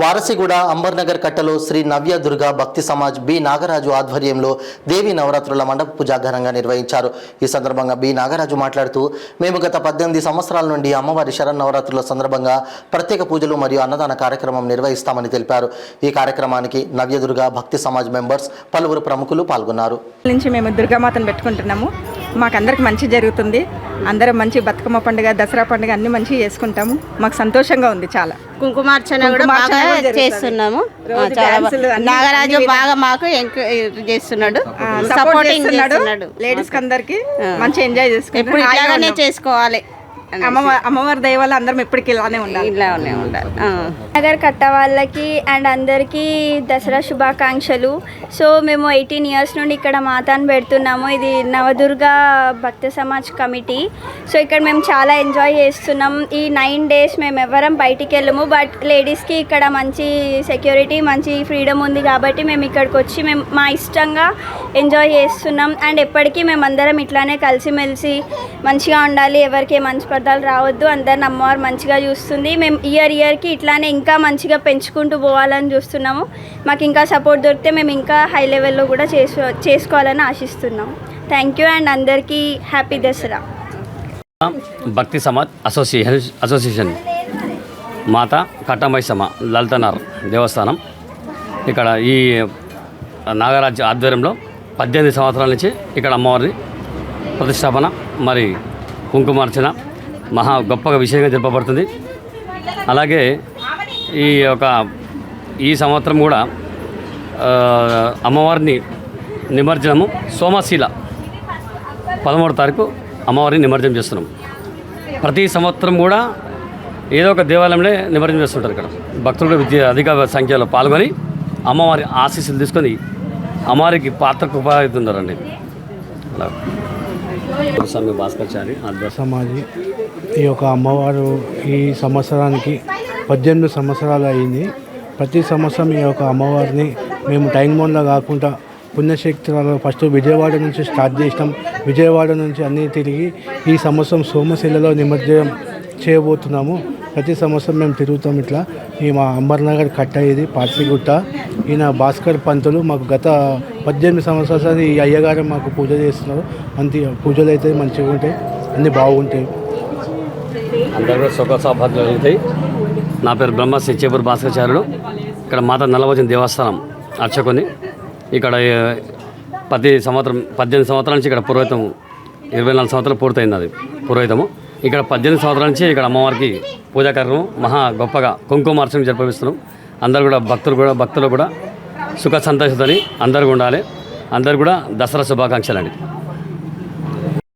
పారసిగూడ అంబర్నగర్ కట్టలో శ్రీ నవ్య దుర్గా భక్తి సమాజ్ బి నాగరాజు ఆధ్వర్యంలో దేవి నవరాత్రుల మండప పూజ ఘనంగా నిర్వహించారు. ఈ సందర్భంగా బి నాగరాజు మాట్లాడుతూ, మేము గత 18 సంవత్సరాల నుండి అమ్మవారి శరన్నవరాత్రుల సందర్భంగా ప్రత్యేక పూజలు మరియు అన్నదాన కార్యక్రమం నిర్వహిస్తామని తెలిపారు. ఈ కార్యక్రమానికి నవ్య దుర్గా భక్తి సమాజ్ మెంబర్స్ పలువురు ప్రముఖులు పాల్గొన్నారు. నుంచి మేము దుర్గామాతను పెట్టుకుంటున్నాము. మాకందరికి మంచి జరుగుతుంది. అందరం మంచి బతుకమ్మ పండుగ, దసరా పండుగ అన్ని మంచిగా చేసుకుంటాము. మాకు సంతోషంగా ఉంది. చాలా కుంకుమార్చన కూడా బాగా చేస్తున్నాము. నాగరాజు బాగా మాకు ఎంకరేజ్ చేస్తున్నాడు, సపోర్టింగ్ చేస్తున్నాడు. లేడీస్ అందరికి మంచి ఎంజాయ్ చేసుకుంటాం. ఇలాగానే చేసుకోవాలి. అమ్మవారి దయ వల్ల అందరం ఎప్పటికీ ఇలానే ఉండాలి. నగర్ కట్ట వాళ్ళకి అండ్ అందరికీ దసరా శుభాకాంక్షలు. సో మేము 18 ఇయర్స్ నుండి ఇక్కడ మాతాను పెడుతున్నాము. ఇది నవదుర్గా భక్త సమాజ్ కమిటీ. సో ఇక్కడ మేము చాలా ఎంజాయ్ చేస్తున్నాం. ఈ 9 days మేము ఎవరం బయటికి వెళ్ళము. బట్ లేడీస్కి ఇక్కడ మంచి సెక్యూరిటీ, మంచి ఫ్రీడమ్ ఉంది కాబట్టి మేము ఇక్కడికి వచ్చి మేము మా ఇష్టంగా ఎంజాయ్ చేస్తున్నాం. అండ్ ఎప్పటికీ మేము అందరం ఇట్లానే కలిసిమెలిసి మంచిగా ఉండాలి. ఎవరికి మంచి పదాలు రావద్దు. అందరిని అమ్మవారు మంచిగా చూస్తుంది. మేము ఇయర్కి ఇట్లానే ఇంకా మంచిగా పెంచుకుంటూ పోవాలని చూస్తున్నాము. మాకు ఇంకా సపోర్ట్ దొరికితే మేము ఇంకా హై లెవెల్లో కూడా చేసుకోవాలని ఆశిస్తున్నాం. థ్యాంక్ యూ అండ్ అందరికీ హ్యాపీ దసరా. భక్తి సమాజ్ అసోసియేషన్ మాత కట్టమైసమ్మ లలితనార్ దేవస్థానం ఇక్కడ ఈ నాగరాజు ఆధ్వర్యంలో 18 సంవత్సరాల నుంచి ఇక్కడ అమ్మవారి ప్రతిష్టాపన మరి కుంకుమార్చన మహా గొప్పగా విషయంగా జరపబడుతుంది. అలాగే ఈ సంవత్సరం కూడా అమ్మవారిని నిమజ్జనము సోమశీల 13వ తారీఖు అమ్మవారిని నిమజ్జనం చేస్తున్నాం. ప్రతి సంవత్సరం కూడా ఏదో ఒక దేవాలయంలో నిమజ్జనం చేస్తుంటారు. ఇక్కడ భక్తులు అధిక సంఖ్యలో పాల్గొని అమ్మవారి ఆశీస్సులు తీసుకొని అమ్మవారికి పాత్రకు ఉపయోగిస్తున్నారండి. అలా భాస్కర్చారి సమాజి ఈ యొక్క అమ్మవారు ఈ సంవత్సరానికి 18 సంవత్సరాలు అయింది. ప్రతి సంవత్సరం ఈ యొక్క అమ్మవారిని మేము టైం బోన్లో కాకుండా పుణ్యక్షేత్రాలు ఫస్ట్ విజయవాడ నుంచి స్టార్ట్ చేసినాం. విజయవాడ నుంచి అన్నీ తిరిగి ఈ సంవత్సరం సోమశిలలో నిమజ్జనం చేయబోతున్నాము. ప్రతి సంవత్సరం మేము తిరుగుతాం. ఇట్లా ఈ మా అంబర్నగర్ కట్ట ఇది పార్సిగుట్ట. ఈయన భాస్కర్ పంతులు మాకు గత 18 సంవత్సరాలు ఈ అయ్యగారు మాకు పూజ చేస్తున్నారు. మంచి పూజలు అయితే మంచిగా ఉంటాయి, అన్నీ బాగుంటాయి. అందరూ సుఖ సౌభాగ్యాలు ఉంటాయి. నా పేరు బ్రహ్మశ్రీ చేపూరు భాస్కరాచార్యుడు. ఇక్కడ మాత నల్లవచన దేవస్థానం అర్చకుని. ఇక్కడ ప్రతి సంవత్సరం 18 సంవత్సరాల నుంచి ఇక్కడ పురోహితం 24 సంవత్సరాలు పూర్తయింది. అది పురోహితము. ఇక్కడ 18 సంవత్సరాల నుంచి ఇక్కడ అమ్మవారికి పూజా కార్యక్రమం మహా గొప్పగా కుంకుమార్చన జరిపిస్తున్నాం. అందరూ కూడా భక్తులు కూడా సుఖ సంతోషతోని అందరూ ఉండాలి. అందరూ కూడా దసరా శుభాకాంక్షలు అండి.